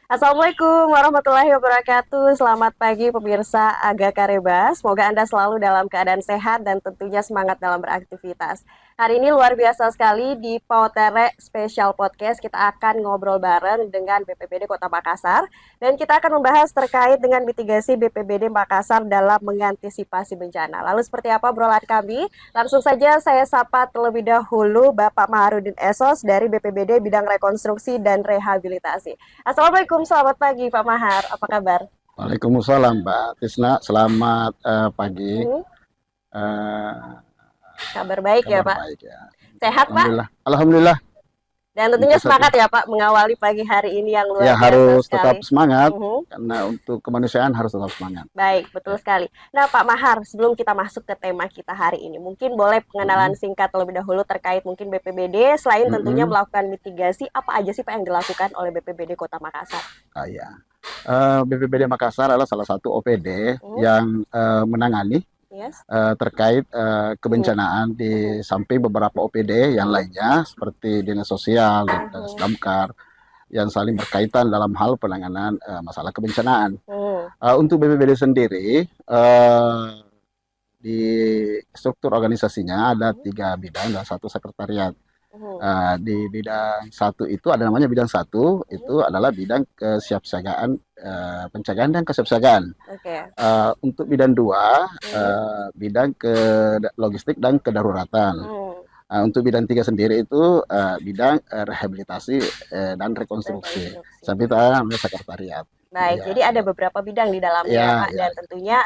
Assalamualaikum warahmatullahi wabarakatuh. Selamat pagi pemirsa Aga Kareba. Semoga Anda selalu dalam keadaan sehat dan tentunya semangat dalam beraktivitas. Hari ini luar biasa sekali di Pautere Special Podcast. Kita akan ngobrol bareng dengan BPBD Kota Makassar. Dan kita akan membahas terkait dengan mitigasi BPBD Makassar dalam mengantisipasi bencana. Lalu seperti apa obrolan kami? Langsung saja saya sapa terlebih dahulu Bapak Maharudin Esos dari BPBD Bidang Rekonstruksi dan Rehabilitasi. Assalamualaikum, selamat pagi Pak Mahar. Apa kabar? Waalaikumsalam Mbak Tisna, selamat pagi. Hmm, Eh, kabar baik ya Kabar Pak. baik ya. Sehat Pak? Alhamdulillah. Alhamdulillah. Dan Itu tentunya satu. semangat ya Pak mengawali pagi hari ini yang luar Ya biasa harus sekali. tetap semangat Mhm. karena untuk kemanusiaan harus tetap semangat. Baik, betul Ya. sekali. Nah Pak Mahar, sebelum kita masuk ke tema kita hari ini, mungkin boleh pengenalan Mm-mm. singkat terlebih dahulu terkait mungkin BPBD, selain tentunya Mm-mm. melakukan mitigasi, apa aja sih Pak yang dilakukan oleh BPBD Kota Makassar? Ya. BPBD Makassar adalah salah satu OPD Mhm. yang menangani Yes. terkait Mhm. kebencanaan Mhm. di samping beberapa OPD yang Mhm. lainnya seperti Dinas Sosial dan Dinas Mhm. Damkar yang saling berkaitan dalam hal penanganan masalah kebencanaan. Mhm. Untuk BPBD sendiri, di struktur organisasinya ada Mhm. 3 bidang dan 1 sekretariat. Mhm. Di bidang satu itu ada namanya bidang satu, Mhm. itu adalah bidang kesiapsiagaan, pencegahan dan kesiapsiagaan. Oke. Untuk bidang dua, Mhm. bidang ke logistik dan kedaruratan. Mhm. Untuk bidang tiga sendiri itu bidang rehabilitasi dan rekonstruksi. Rekonstruksi. Sampai itu namanya sekretariat. Baik, Ya, jadi ada beberapa bidang di dalamnya ya ya, Pak, ya. dan tentunya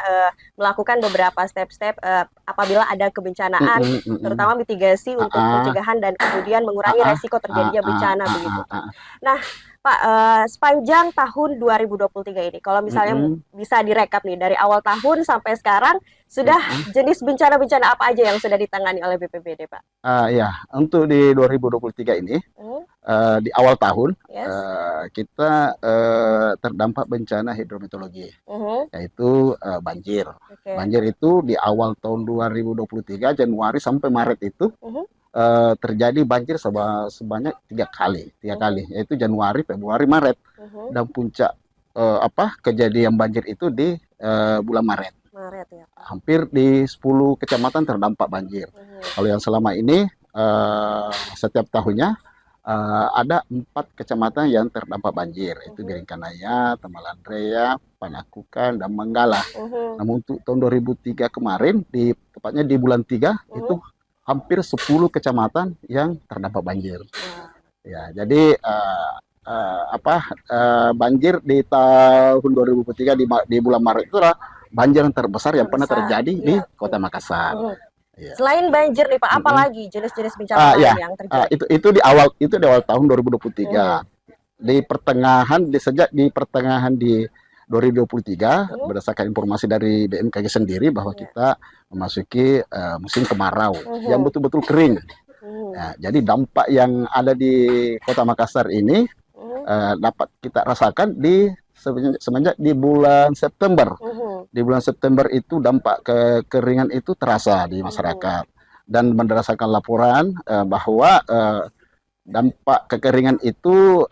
melakukan beberapa step-step apabila ada kebencanaan, Mm-mm, mm-mm. terutama mitigasi Ah, untuk ah, pencegahan dan kemudian ah, mengurangi ah, resiko ah, terjadinya ah, bencana ah, begitu ah, Pak. ah. Nah, Pak, sepanjang tahun 2023 ini, kalau misalnya Mm-mm. bisa direkap nih dari awal tahun sampai sekarang, sudah Mm-mm. jenis bencana-bencana apa aja yang sudah ditangani oleh BPBD Pak? Ya, untuk di 2023 ini, Hmm, di awal tahun, yes. kita terdampak bencana hidrometeorologi, Mhm. yaitu banjir. Oke. Banjir itu di awal tahun 2023, Januari sampai Maret itu, Mhm. terjadi banjir sebanyak 3 kali, tiga Mhm. kali, yaitu Januari, Februari, Maret. Mhm. Dan puncak kejadian banjir itu di bulan Maret. Maret ya Pak. Hampir di 10 kecamatan terdampak banjir. Mhm. Kalau yang selama ini setiap tahunnya ada 4 kecamatan yang terdampak banjir, yaitu Mhm. Biringkanaya, Tamalandreya, Panakukan, dan Manggala. Mhm. Namun untuk tahun 2003 kemarin, tepatnya di bulan 3, itu Mhm. hampir 10 kecamatan yang terdampak banjir. Wah. Ya, jadi banjir di tahun 2023 di bulan Maret itu adalah banjir yang terbesar yang pernah Terbesar, terjadi di iya. Kota Makassar. Mhm. Ya. Selain banjir nih Pak, apa Mm-mm. lagi jenis-jenis bencana lain Ya, yang terjadi? itu di awal tahun 2023. Mhm. Di pertengahan di 2023, Mhm. berdasarkan informasi dari BMKG sendiri bahwa Iya. kita memasuki musim kemarau yang Mhm. betul-betul kering. Mhm. Ya, jadi dampak yang ada di Kota Makassar ini Mhm. dapat kita rasakan semenjak di bulan September. Mhm. Di bulan September itu dampak kekeringan itu terasa di Mhm. masyarakat, dan berdasarkan laporan bahwa dampak kekeringan itu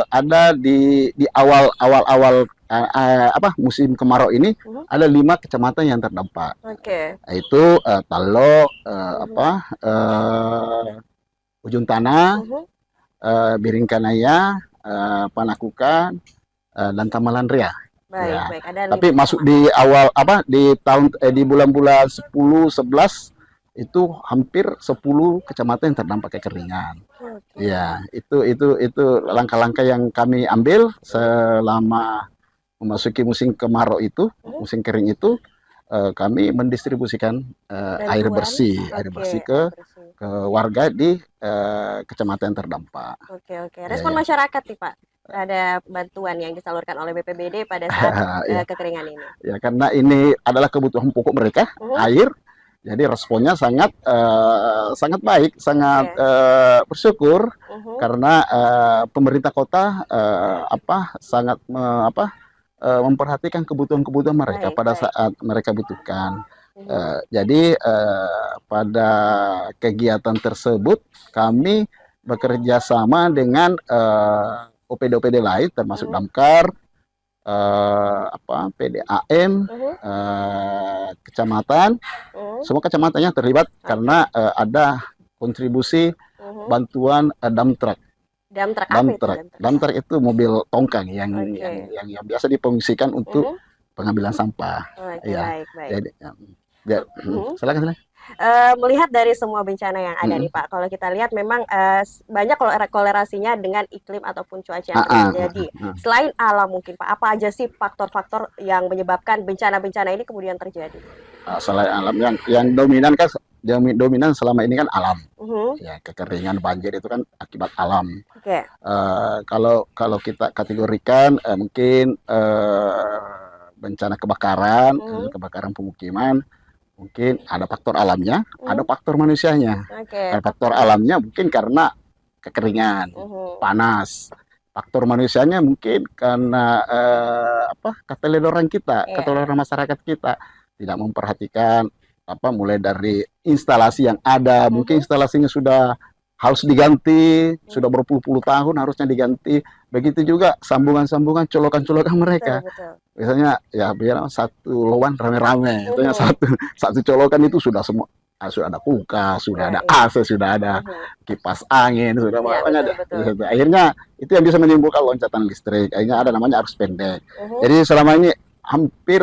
ada di awal musim kemarau ini, Mhm. ada 5 kecamatan yang terdampak, Oke. yaitu Talo, Mhm. Ujung Tanah, Mhm. Biringkanaya, Panakukan, dan Tamalandria. Baik, Ya, baik. Ada 5 tapi masuk kecamatan. di awal di bulan-bulan 10, 11 itu hampir 10 kecamatan yang terdampak kekeringan. Oke. Ya, itu langkah-langkah yang kami ambil Mhm. selama memasuki musim kemarau itu, Mhm. musim kering itu, kami mendistribusikan Bantuan. air Oke, bersih air ke bersih. warga di kecamatan yang terdampak. Oke, oke. Ya, Respon ya. masyarakat nih Pak terhadap bantuan yang disalurkan oleh BPBD pada saat Ya, kekeringan ini. ya, karena ini adalah kebutuhan pokok mereka, Mhm. air. Jadi responnya sangat sangat baik, sangat Oke. bersyukur Mhm. karena pemerintah kota sangat memperhatikan kebutuhan-kebutuhan mereka Baik, pada baik. saat mereka butuhkan. Mhm. Jadi pada kegiatan tersebut kami bekerja sama dengan OPD-OPD lain termasuk damkar, PDAM, kecamatan, semua kecamatannya terlibat karena ada kontribusi bantuan dump truck. Dump truck apa itu? Dump truck itu mobil tongkang yang biasa difungsikan untuk pengambilan sampah. Baik. Jadi, silakan. Melihat dari semua bencana yang ada nih Pak, kalau kita lihat memang banyak kolerasinya dengan iklim ataupun cuaca yang terjadi. Selain alam mungkin Pak, apa aja sih faktor-faktor yang menyebabkan bencana-bencana ini kemudian terjadi? Selain alam yang dominan kan, dominan selama ini kan alam. Ya, kekeringan, banjir itu kan akibat alam. Kalau kita kategorikan mungkin bencana kebakaran, kebakaran pemukiman, mungkin ada faktor alamnya, ada faktor manusianya. Faktor alamnya mungkin karena kekeringan, panas. Faktor manusianya mungkin karena keteledoran kita, keteledoran masyarakat kita tidak memperhatikan mulai dari instalasi yang ada, mungkin instalasinya sudah harus diganti, sudah berpuluh-puluh tahun harusnya diganti. Begitu juga sambungan-sambungan, colokan-colokan mereka. Biasanya ya biar satu loan rame-rame, itu satu colokan itu sudah semua, sudah ada kulkas, sudah ada AC, sudah ada kipas angin, sudah banyak. Akhirnya itu yang bisa menimbulkan loncatan listrik. Akhirnya ada namanya arus pendek. Jadi selama ini hampir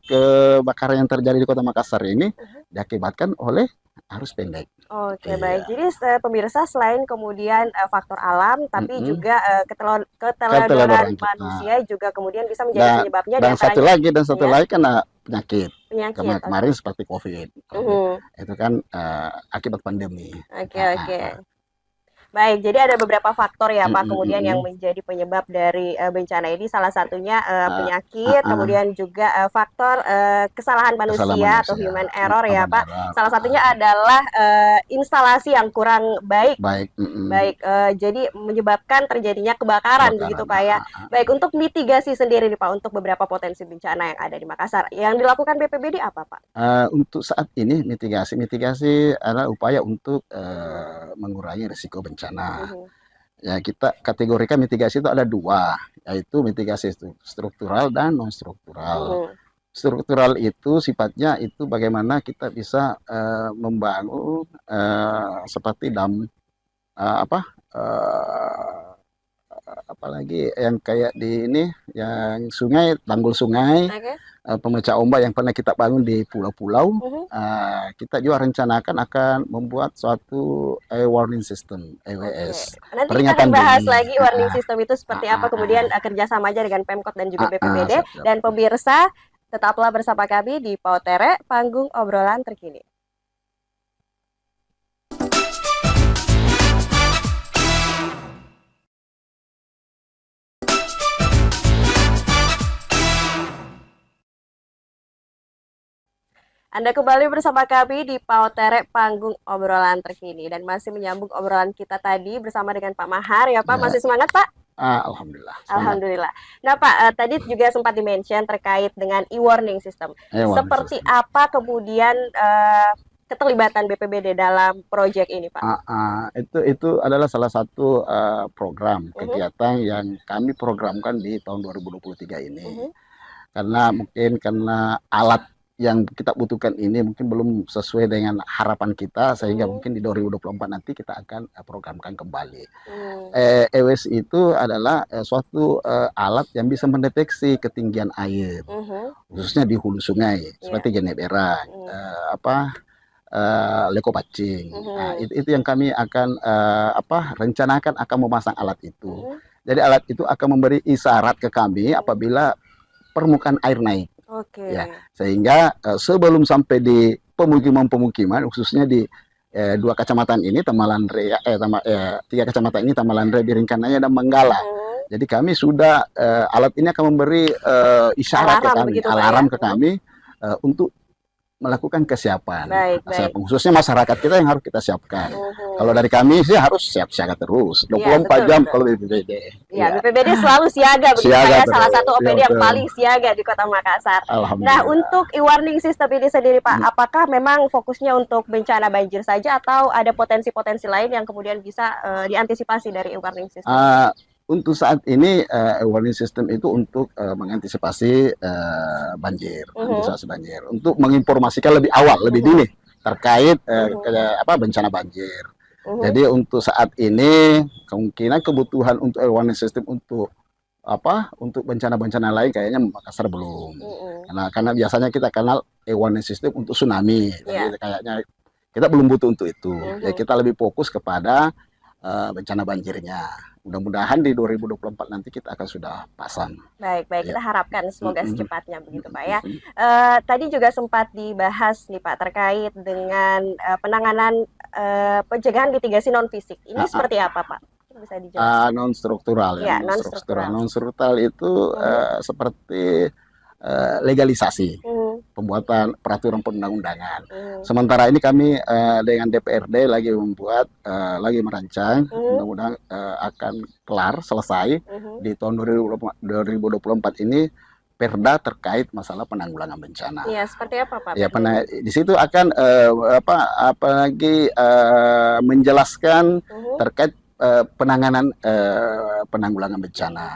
kebakaran yang terjadi di Kota Makassar ini diakibatkan oleh arus pendek. Baik. Jadi pemirsa, selain kemudian faktor alam, tapi juga keteledoran manusia juga kemudian bisa menjadi penyebabnya. Dan satu lagi karena penyakit. Kemarin seperti COVID. Itu kan akibat pandemi. Baik, jadi ada beberapa faktor ya Pak kemudian yang menjadi penyebab dari bencana ini. Salah satunya penyakit, kemudian juga faktor kesalahan manusia atau human error ya Pak. Salah satunya adalah instalasi yang kurang baik. Jadi menyebabkan terjadinya kebakaran begitu Pak ya. Baik, untuk mitigasi sendiri nih Pak, untuk beberapa potensi bencana yang ada di Makassar, yang dilakukan BPBD apa Pak? Untuk saat ini mitigasi adalah upaya untuk mengurangi risiko bencana. Ya, kita kategorikan mitigasi itu ada dua, yaitu mitigasi struktural dan non struktural. Struktural itu sifatnya itu bagaimana kita bisa membangun seperti apalagi yang kayak di ini, yang sungai, tanggul sungai, pemecah ombak yang pernah kita bangun di pulau-pulau. Kita juga rencanakan akan membuat suatu warning system, EWS. Nanti kita akan bahas lagi warning system itu seperti apa, kemudian kerjasama aja dengan Pemkot dan juga BPBD. Dan pemirsa, tetaplah bersama kami di Pautere, panggung obrolan terkini. Anda kembali bersama kami di Pautere, panggung obrolan terkini, dan masih menyambung obrolan kita tadi bersama dengan Pak Mahar ya Pak. Masih semangat Pak? Alhamdulillah. Alhamdulillah. Nah Pak, tadi juga sempat dimention terkait dengan e-warning system. Seperti apa kemudian keterlibatan BPBD dalam proyek ini Pak? Itu adalah salah satu program kegiatan yang kami programkan di tahun 2023 ini. Karena alat yang kita butuhkan ini mungkin belum sesuai dengan harapan kita, sehingga mungkin di 2024 nanti kita akan programkan kembali. EWS itu adalah suatu alat yang bisa mendeteksi ketinggian air, khususnya di hulu sungai, seperti Genebera, Leko Pacing. Itu yang kami akan rencanakan akan memasang alat itu. Jadi alat itu akan memberi isyarat ke kami apabila permukaan air naik. Ya, sehingga sebelum sampai di pemukiman-pemukiman, khususnya di dua kecamatan ini, tiga kecamatan ini, Tamalandre, Biringkanaya, dan Manggala. Jadi kami sudah alat ini akan memberi isyarat ke kami, alarm ke kami untuk melakukan kesiapan. Khususnya masyarakat kita yang harus kita siapkan. Kalau dari kami sih harus siap siaga terus, 24 jam kalau BPBD. BPBD selalu siaga begitu ya, salah satu OPD yang paling siaga di Kota Makassar. Nah, untuk e-warning system ini sendiri Pak, apakah memang fokusnya untuk bencana banjir saja atau ada potensi-potensi lain yang kemudian bisa diantisipasi dari e-warning system? untuk saat ini warning system itu untuk mengantisipasi banjir, antisipasi banjir, untuk menginformasikan lebih awal, lebih dini terkait bencana banjir. Jadi untuk saat ini kemungkinan kebutuhan untuk warning system untuk untuk bencana-bencana lain kayaknya Makassar belum. Karena biasanya kita kenal warning system untuk tsunami. Jadi kayaknya kita belum butuh untuk itu. Ya kita lebih fokus kepada bencana banjirnya. Mudah-mudahan di 2024 nanti kita akan sudah pasang. Baik, kita harapkan semoga secepatnya begitu Pak ya. Tadi juga sempat dibahas nih Pak terkait dengan penanganan pencegahan mitigasi non fisik. Ini seperti apa Pak? Bisa dijelaskan? Non struktural ya. Non struktural itu seperti legalisasi. Pembuatan peraturan perundang-undangan. Sementara ini kami dengan DPRD lagi membuat, lagi merancang, mudah-mudahan akan kelar, selesai di tahun 2024 ini perda terkait masalah penanggulangan bencana. Iya, seperti apa Pak? Ya, di situ akan menjelaskan terkait penanganan penanggulangan bencana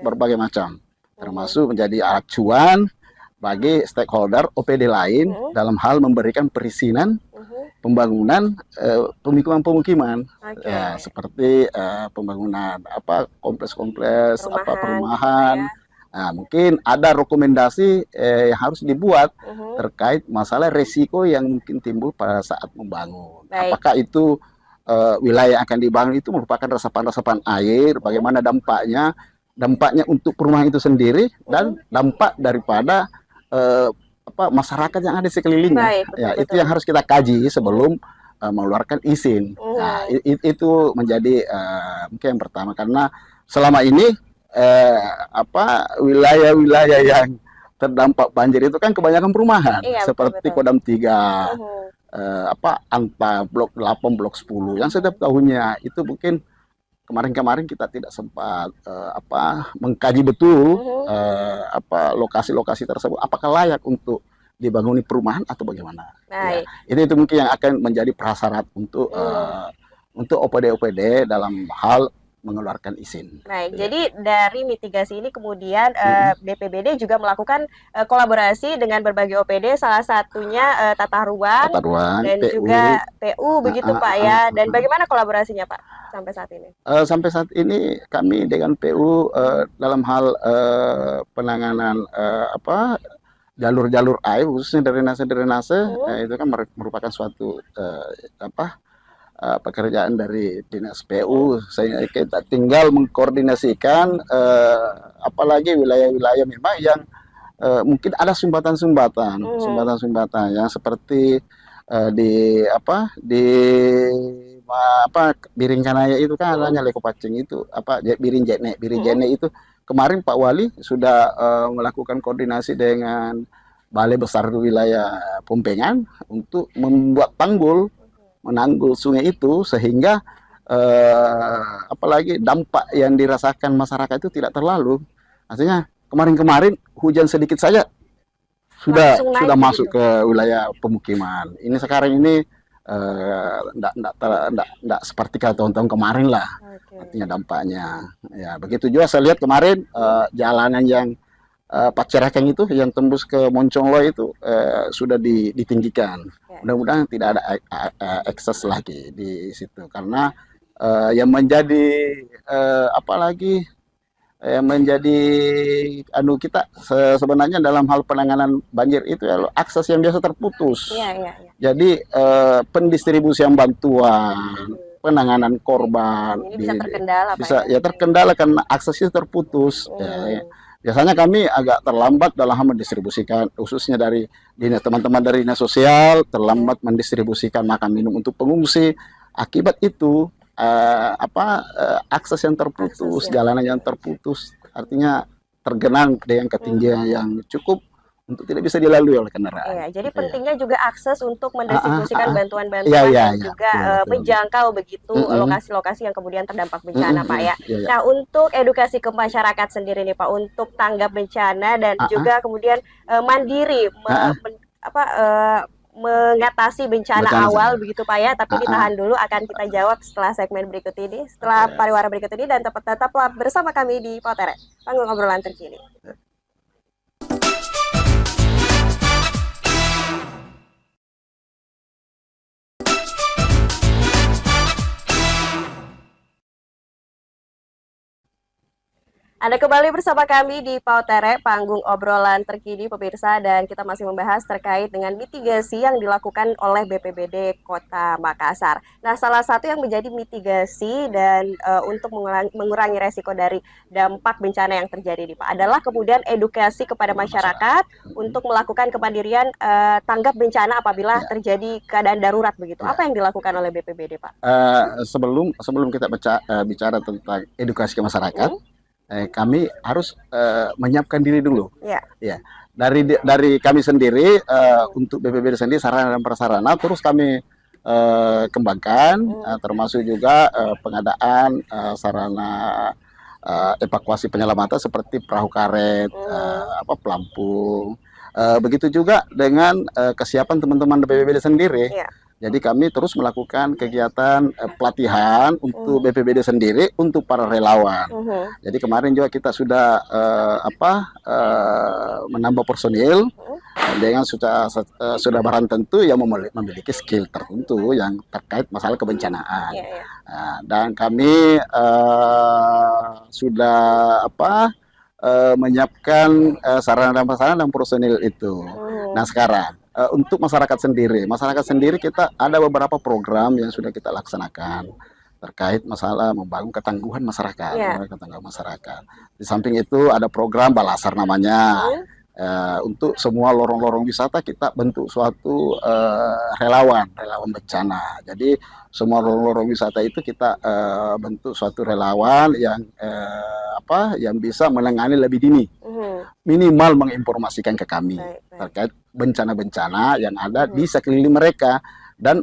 berbagai macam, termasuk menjadi acuan bagi stakeholder OPD lain dalam hal memberikan perizinan pembangunan pemukiman-pemukiman, ya, seperti pembangunan kompleks-kompleks perumahan. Nah, mungkin ada rekomendasi yang harus dibuat terkait masalah resiko yang mungkin timbul pada saat membangun. Apakah itu wilayah yang akan dibangun itu merupakan resapan-resapan air, bagaimana dampaknya untuk perumahan itu sendiri dan dampak daripada masyarakat yang ada di sekelilingnya. Betul. Itu yang harus kita kaji sebelum mengeluarkan izin. Nah, itu menjadi mungkin yang pertama, karena selama ini wilayah-wilayah yang terdampak banjir itu kan kebanyakan perumahan, seperti Kodam 3, Anta, Blok 8, Blok 10, yang setiap tahunnya itu mungkin kemarin kita tidak sempat mengkaji betul lokasi-lokasi tersebut apakah layak untuk dibangun perumahan atau bagaimana. Ya, itu mungkin yang akan menjadi prasyarat untuk OPD dalam hal mengeluarkan izin. Jadi dari mitigasi ini kemudian BPBD juga melakukan kolaborasi dengan berbagai OPD, salah satunya tata ruang dan PU. Juga PU begitu Pak ya. Dan bagaimana kolaborasinya Pak sampai saat ini? Sampai saat ini kami dengan PU dalam hal penanganan jalur-jalur air, khususnya drainase, itu kan merupakan suatu pekerjaan dari dinas PU. Kita tinggal mengkoordinasikan, apalagi wilayah-wilayah memang yang mungkin ada sumbatan-sumbatan yang seperti di Biringkanaya itu kan adanya Leko Pacing itu Biring Jene itu kemarin Pak Wali sudah melakukan koordinasi dengan Balai Besar wilayah Pompengan untuk membuat menanggul sungai itu, sehingga apalagi dampak yang dirasakan masyarakat itu tidak terlalu. Artinya kemarin hujan sedikit saja sudah masuk ke wilayah pemukiman. Ini sekarang ini enggak seperti tahun-tahun kemarin lah. Artinya dampaknya. Ya, begitu juga saya lihat kemarin jalanan yang Pacerakeng itu yang tembus ke Monconglo itu sudah ditinggikan. Mudah-mudahan tidak ada ekses lagi di situ, karena yang menjadi menjadi kita sebenarnya dalam hal penanganan banjir itu akses yang biasa terputus. Jadi pendistribusian bantuan, penanganan korban ini bisa terkendala, terkendala karena aksesnya terputus. Biasanya kami agak terlambat dalam mendistribusikan, khususnya dari teman-teman dari dinas sosial, terlambat mendistribusikan makan minum untuk pengungsi. Akibat itu akses yang terputus, jalanan yang terputus, artinya tergenang dengan ketinggian yang cukup untuk tidak bisa dilalui oleh kendaraan. Jadi pentingnya juga akses untuk mendistribusikan bantuan-bantuan dan juga menjangkau begitu lokasi-lokasi yang kemudian terdampak bencana Pak ya. Nah, untuk edukasi ke masyarakat sendiri nih Pak, untuk tanggap bencana dan juga kemudian mandiri mengatasi bencana awal begitu Pak ya, tapi ditahan dulu, akan kita jawab setelah segmen berikut ini, setelah pariwara berikut ini, dan tetaplah bersama kami di Pautere, panggung obrolan terkini. Anda kembali bersama kami di Pautere, panggung obrolan terkini pemirsa, dan kita masih membahas terkait dengan mitigasi yang dilakukan oleh BPBD Kota Makassar. Nah, salah satu yang menjadi mitigasi dan untuk mengurangi resiko dari dampak bencana yang terjadi nih Pak, adalah kemudian edukasi kepada masyarakat untuk melakukan kemandirian tanggap bencana apabila terjadi keadaan darurat begitu. Apa yang dilakukan oleh BPBD Pak? Sebelum kita bicara tentang edukasi ke masyarakat, kami harus menyiapkan diri dulu. Ya, dari kami sendiri untuk BPBD sendiri sarana dan prasarana terus kami kembangkan, termasuk juga pengadaan sarana evakuasi penyelamatan seperti perahu karet, pelampung. Begitu juga dengan kesiapan teman-teman BPBD sendiri. Jadi kami terus melakukan kegiatan pelatihan untuk BPBD sendiri untuk para relawan. Jadi kemarin juga kita sudah menambah personil dengan sudah barang tentu yang memiliki skill tertentu yang terkait masalah kebencanaan. Dan kami sudah menyiapkan sarana dan prasarana dan personil itu. Nah sekarang untuk masyarakat sendiri kita ada beberapa program yang sudah kita laksanakan terkait masalah membangun ketangguhan masyarakat. Di samping itu ada program Balasar namanya. Untuk semua lorong-lorong wisata kita bentuk suatu relawan bencana. Jadi semua lorong-lorong wisata itu kita bentuk suatu relawan yang bisa menangani lebih dini, minimal menginformasikan ke kami terkait bencana-bencana yang ada di sekeliling mereka, dan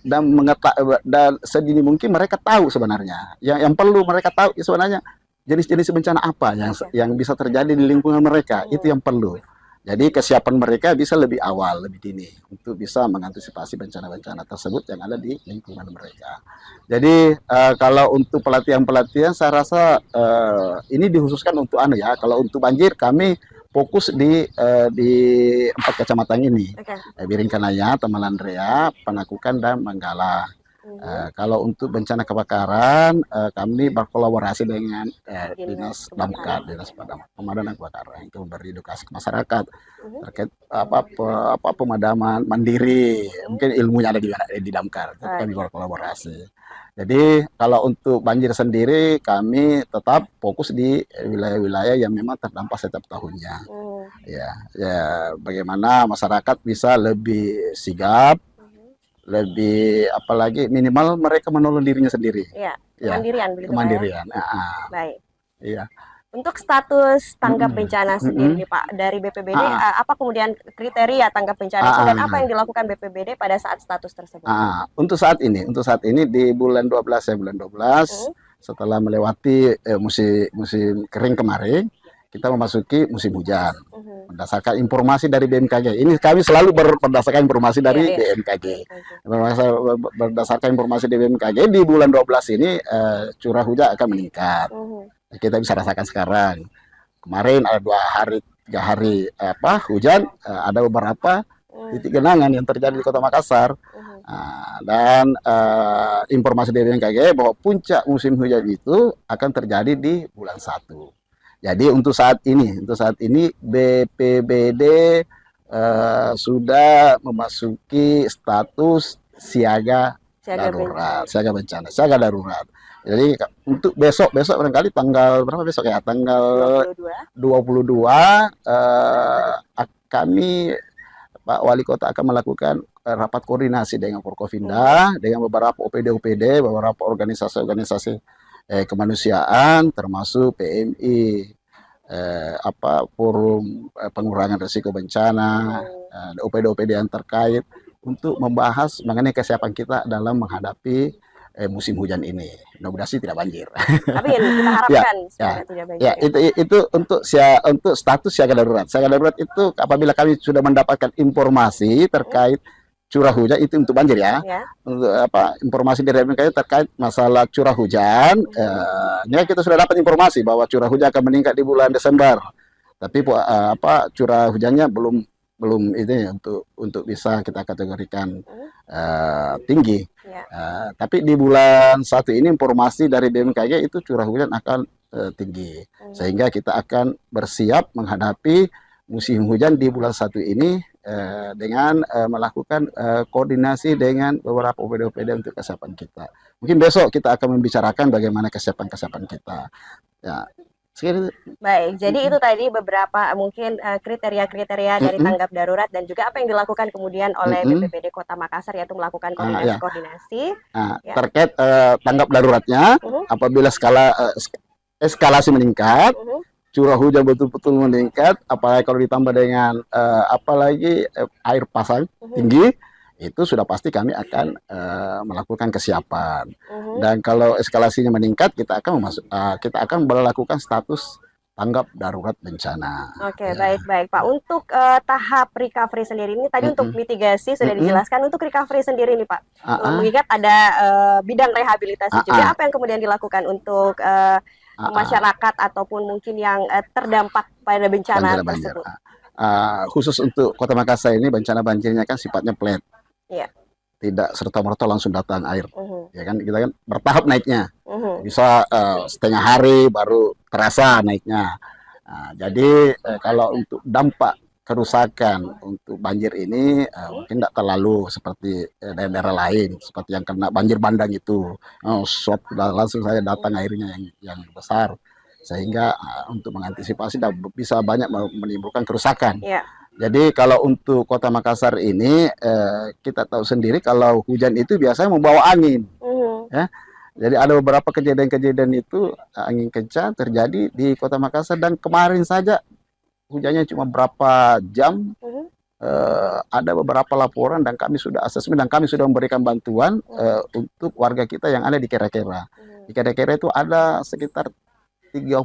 dan sedini mungkin mereka tahu sebenarnya yang perlu mereka tahu sebenarnya jenis-jenis bencana apa yang bisa terjadi di lingkungan mereka. Itu yang perlu. Jadi kesiapan mereka bisa lebih awal, lebih dini untuk bisa mengantisipasi bencana-bencana tersebut yang ada di lingkungan mereka. Jadi kalau untuk pelatihan-pelatihan saya rasa ini dikhususkan untuk kalau untuk banjir kami fokus di 4 kecamatan ini. Biringkanaya, Tamalandrea, Panakukan, dan Manggala. Kalau untuk bencana kebakaran, kami berkolaborasi dengan Dinas Damkar, Dinas Pemadaman Kebakaran, itu memberi edukasi ke masyarakat terkait pemadaman mandiri. Mungkin ilmunya ada di Damkar, kami berkolaborasi. Jadi kalau untuk banjir sendiri kami tetap fokus di wilayah-wilayah yang memang terdampak setiap tahunnya. Ya, bagaimana masyarakat bisa lebih sigap, lebih apalagi minimal mereka menolong dirinya sendiri. Kemandirian. Baik. Iya. Untuk status tanggap bencana sendiri Pak dari BPBD, apa kemudian kriteria tanggap bencana dan apa yang dilakukan BPBD pada saat status tersebut? Untuk saat ini di bulan 12 setelah melewati musim kering kemarin, kita memasuki musim hujan. Berdasarkan informasi dari BMKG, ini kami selalu berdasarkan informasi dari BMKG. Berdasarkan informasi dari BMKG, di bulan 12 ini curah hujan akan meningkat. Kita bisa rasakan sekarang. Kemarin ada 3 hari hujan, ada beberapa titik genangan yang terjadi di Kota Makassar. Dan informasi dari BMKG bahwa puncak musim hujan itu akan terjadi di bulan 1. Jadi untuk saat ini BPBD sudah memasuki status siaga darurat, siaga bencana, siaga darurat. Jadi untuk besok barangkali tanggal berapa besok ya? Tanggal 22 kami Pak Wali Kota akan melakukan rapat koordinasi dengan Forkopimda, dengan beberapa OPD, beberapa organisasi kemanusiaan, termasuk PMI, forum pengurangan risiko bencana, OPD yang terkait untuk membahas mengenai kesiapan kita dalam menghadapi musim hujan ini. Mudah-mudahan sih tidak banjir. Amin, kita Ya, harapkan ya, semoga tidak banjir ya, ya. itu untuk status siaga darurat. Siaga darurat itu apabila kami sudah mendapatkan informasi terkait curah hujan itu untuk banjir ya. Ya. Untuk informasi dari BMKG terkait masalah curah hujan, ya kita sudah dapat informasi bahwa curah hujan akan meningkat di bulan Desember. Tapi curah hujannya belum ini untuk bisa kita kategorikan tinggi. Ya. Tapi di bulan 1 ini informasi dari BMKG itu curah hujan akan tinggi, sehingga kita akan bersiap menghadapi musim hujan di bulan 1 ini dengan melakukan koordinasi dengan beberapa OPD-OPD untuk kesiapan kita. Mungkin besok kita akan membicarakan bagaimana kesiapan kita. Ya. Baik, jadi itu tadi beberapa mungkin kriteria-kriteria dari tanggap darurat dan juga apa yang dilakukan kemudian oleh BPBD Kota Makassar, yaitu melakukan koordinasi-koordinasi. Ya. Terkait tanggap daruratnya, apabila eskalasi meningkat, curah hujan betul-betul meningkat, apalagi kalau ditambah dengan air pasang tinggi, itu sudah pasti kami akan melakukan kesiapan. Dan kalau eskalasinya meningkat, kita akan melakukan status tanggap darurat bencana. Oke, baik Pak. Untuk tahap recovery sendiri ini tadi untuk mitigasi sudah dijelaskan. Untuk recovery sendiri nih Pak, mengingat ada bidang rehabilitasi juga, apa yang kemudian dilakukan untuk masyarakat ataupun mungkin yang terdampak pada bencana tersebut? Khusus untuk Kota Makassar ini bencana banjirnya kan sifatnya flat. Ya. Tidak serta-merta langsung datang air, ya kan, kita kan bertahap naiknya, bisa setengah hari baru terasa naiknya. Jadi kalau untuk dampak kerusakan untuk banjir ini mungkin tidak terlalu seperti daerah-daerah lain, seperti yang kena banjir bandang itu, langsung saya datang airnya yang besar, sehingga untuk mengantisipasi bisa banyak menimbulkan kerusakan. Yeah. Jadi kalau untuk Kota Makassar ini kita tahu sendiri kalau hujan itu biasanya membawa angin, ya. Jadi ada beberapa kejadian-kejadian itu angin kencang terjadi di Kota Makassar, dan kemarin saja hujannya cuma berapa jam, ada beberapa laporan dan kami sudah asesmen dan kami sudah memberikan bantuan untuk warga kita yang ada di Kera-Kera. Di Kera-Kera itu ada sekitar 30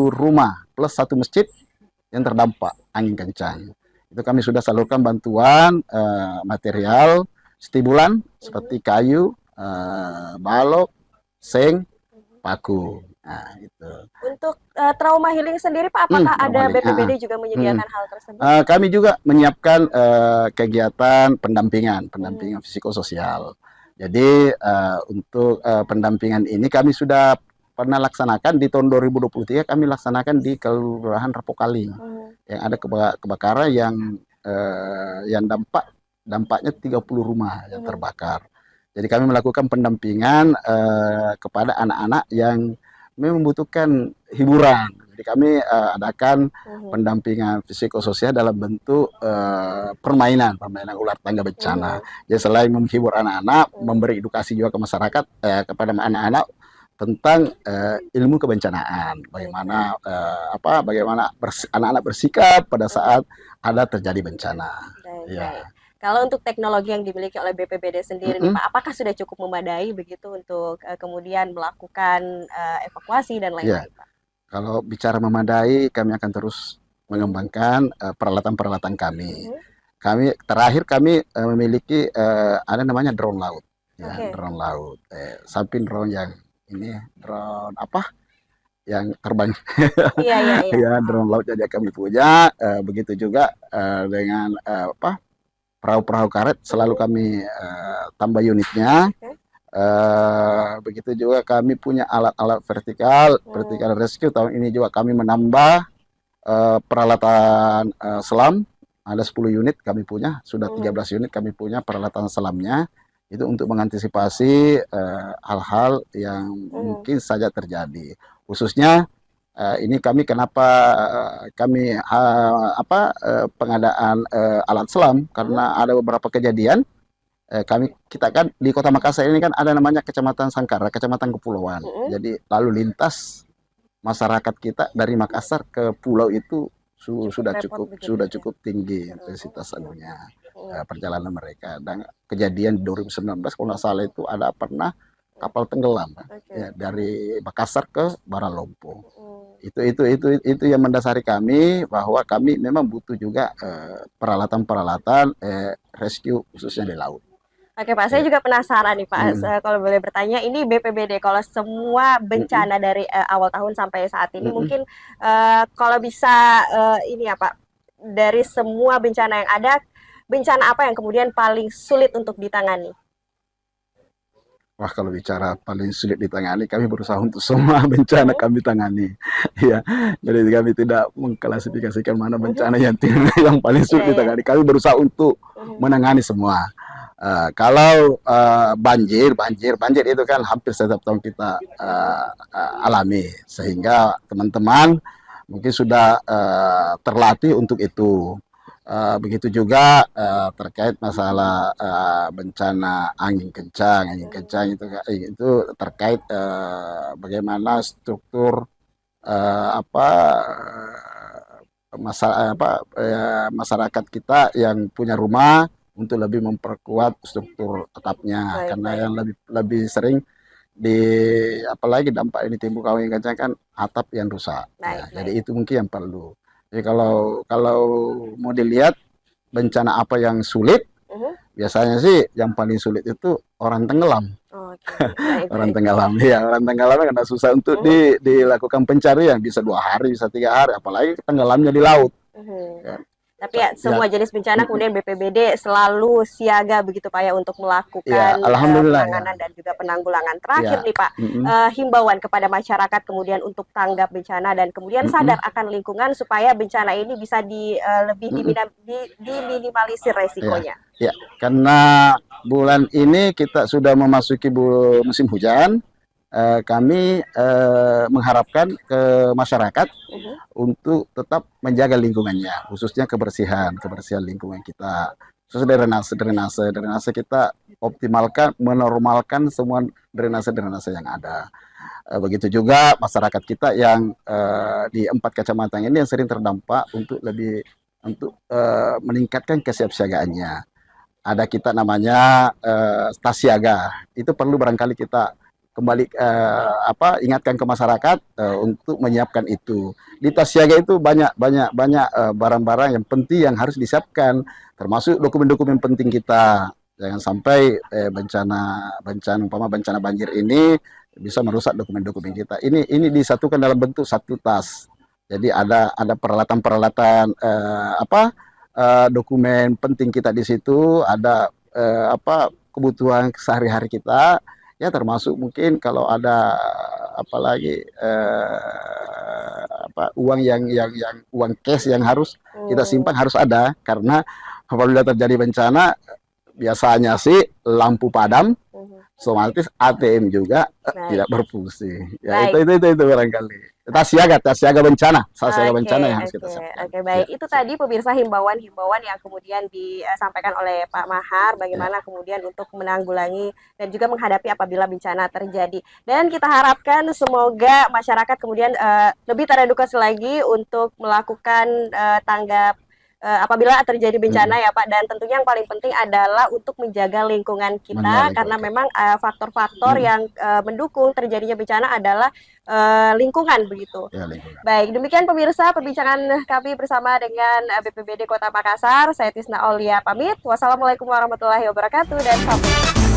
rumah plus 1 masjid yang terdampak angin kencang. Itu kami sudah salurkan bantuan material stimulan seperti kayu, balok, seng, paku. Nah, itu. Untuk trauma healing sendiri Pak, apakah ada BPBD juga menyediakan hal tersebut? Kami juga menyiapkan kegiatan pendampingan psikososial. Jadi untuk pendampingan ini kami sudah pernah laksanakan di tahun 2023, kami laksanakan di Kelurahan Rapokaling yang ada kebakaran yang dampaknya 30 rumah yang terbakar. Jadi kami melakukan pendampingan kepada anak-anak yang membutuhkan hiburan. Jadi kami adakan pendampingan psikososial dalam bentuk permainan ular tangga bencana. Jadi selain menghibur anak-anak, memberi edukasi juga ke masyarakat, kepada anak-anak tentang ilmu kebencanaan, bagaimana anak-anak bersikap pada saat ada terjadi bencana. Ya. Kalau untuk teknologi yang dimiliki oleh BPBD sendiri, nih, Pak, apakah sudah cukup memadai begitu untuk kemudian melakukan evakuasi dan lain-lain, Pak? Kalau bicara memadai, kami akan terus mengembangkan peralatan-peralatan kami. Terakhir kami memiliki ada namanya drone laut, ya, drone laut. Samping drone yang ini drone yang terbang, ya, drone laut jadi kami punya. Begitu juga dengan perahu-perahu karet selalu kami tambah unitnya. Begitu juga kami punya alat-alat vertikal rescue. Tahun ini juga kami menambah peralatan selam, ada 10 unit kami punya, sudah 13 unit kami punya peralatan selamnya. Itu untuk mengantisipasi hal-hal yang mungkin saja terjadi. Khususnya ini kenapa kami pengadaan alat selam, karena ada beberapa kejadian. Kita kan di Kota Makassar ini kan ada namanya Kecamatan Sangkara, Kecamatan Kepulauan. Jadi lalu lintas masyarakat kita dari Makassar ke pulau itu sudah cukup tinggi intensitas perjalanan mereka. Dan kejadian 2019 kalau nggak salah itu ada pernah kapal tenggelam ya, dari Makassar ke Baralompo. Itu yang mendasari kami bahwa kami memang butuh juga peralatan-peralatan rescue khususnya di laut. Oke Pak, saya juga penasaran nih Pak, kalau boleh bertanya, ini BPBD kalau semua bencana dari awal tahun sampai saat ini mungkin kalau bisa ini ya Pak, dari semua bencana yang ada, bencana apa yang kemudian paling sulit untuk ditangani? Wah, kalau bicara paling sulit ditangani, kami berusaha untuk semua bencana kami tangani. Ya, jadi kami tidak mengklasifikasikan mana bencana yang paling sulit ditangani. Kami berusaha untuk menangani semua. Kalau banjir itu kan hampir setiap tahun kita alami, sehingga teman-teman mungkin sudah terlatih untuk itu. Begitu juga terkait masalah bencana angin kencang itu terkait bagaimana struktur masyarakat kita yang punya rumah untuk lebih memperkuat struktur atapnya, karena yang lebih sering apalagi dampak ini timbul angin kencang kan atap yang rusak. Jadi itu mungkin yang perlu. Jadi kalau mau dilihat bencana apa yang sulit, biasanya sih yang paling sulit itu orang tenggelam. Orang tenggelam, ya orang tenggelam karena susah untuk dilakukan pencarian, bisa 2 hari, bisa 3 hari, apalagi tenggelamnya di laut. Ya. Tapi ya semua jenis bencana kemudian BPBD selalu siaga begitu Pak ya untuk melakukan penanganan dan juga penanggulangan. Terakhir nih Pak, himbauan kepada masyarakat kemudian untuk tanggap bencana dan kemudian sadar akan lingkungan supaya bencana ini bisa lebih diminimalisir resikonya. Ya, karena bulan ini kita sudah memasuki musim hujan. Kami mengharapkan ke masyarakat untuk tetap menjaga lingkungannya, khususnya kebersihan lingkungan kita, khusus drainase kita optimalkan, menormalkan semua drainase yang ada. Begitu juga masyarakat kita yang di 4 kecamatan ini yang sering terdampak untuk meningkatkan kesiapsiagaannya. Ada kita namanya staf siaga, itu perlu barangkali kita kembali ingatkan ke masyarakat untuk menyiapkan itu. Di tas siaga itu banyak barang-barang yang penting yang harus disiapkan, termasuk dokumen-dokumen penting kita. Jangan sampai bencana banjir ini bisa merusak dokumen-dokumen kita. Ini disatukan dalam bentuk satu tas. Jadi ada peralatan-peralatan dokumen penting kita di situ, ada kebutuhan sehari-hari kita. Ya termasuk mungkin kalau ada apalagi uang uang cash yang harus kita simpan harus ada, karena apabila terjadi bencana biasanya sih lampu padam, otomatis ATM juga tidak berfungsi. Ya itu barangkali. Tas siaga bencana yang harus kita siapkan. Oke, baik. Ya. Itu tadi pemirsa himbauan yang kemudian disampaikan oleh Pak Mahar, bagaimana kemudian untuk menanggulangi dan juga menghadapi apabila bencana terjadi. Dan kita harapkan semoga masyarakat kemudian lebih teredukasi lagi untuk melakukan tanggap apabila terjadi bencana ya Pak, dan tentunya yang paling penting adalah untuk menjaga lingkungan kita, karena memang faktor-faktor yang mendukung terjadinya bencana adalah lingkungan begitu. Ya, lingkungan. Baik, demikian pemirsa perbincangan kami bersama dengan BPBD Kota Makassar. Saya Tisna Aulia pamit. Wassalamualaikum warahmatullahi wabarakatuh dan sampai